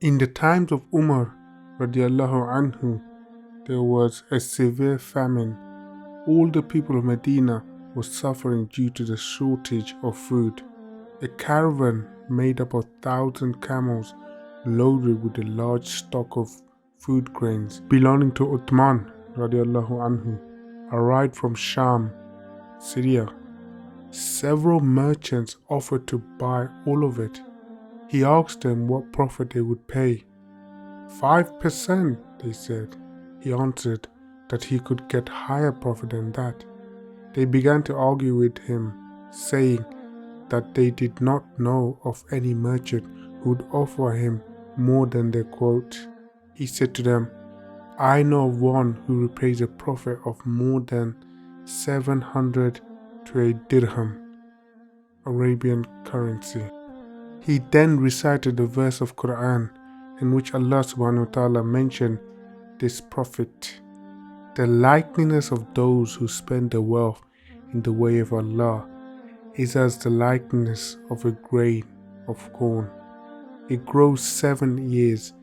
In the times of Umar radiallahu anhu, there was a severe famine. All the people of Medina were suffering due to the shortage of food. A caravan made up of 1,000 camels loaded with a large stock of food grains belonging to Uthman radiallahu anhu arrived from Sham, Syria. Several merchants offered to buy all of it. He asked them what profit they would pay. 5%, they said. He answered that he could get higher profit than that. They began to argue with him, saying that they did not know of any merchant who would offer him more than their quote. He said to them, I know of one who repays a profit of more than 700 to a dirham, Arabian currency. He then recited the verse of Quran in which Allah subhanahu wa ta'ala mentioned this prophet. The likeness of those who spend their wealth in the way of Allah is as the likeness of a grain of corn. It grows 7 years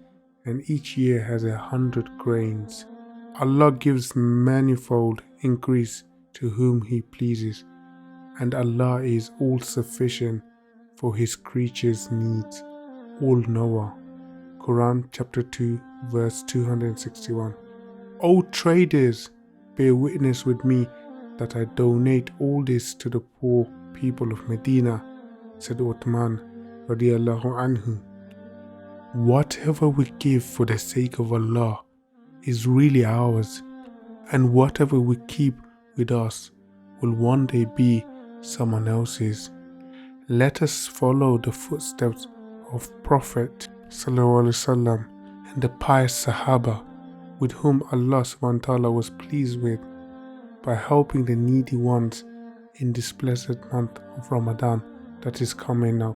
and each year has 100 grains. Allah gives manifold increase to whom He pleases, and Allah is all sufficient for His creatures' needs, all-knower. Quran chapter 2 verse 261. O traders, bear witness with me that I donate all this to the poor people of Medina, said Uthman radiallahu anhu. Whatever we give for the sake of Allah is really ours, and whatever we keep with us will one day be someone else's. Let us follow the footsteps of Prophet ﷺ and the pious Sahaba with whom Allah subhanahu wa ta'ala was pleased with, by helping the needy ones in this blessed month of Ramadan that is coming up.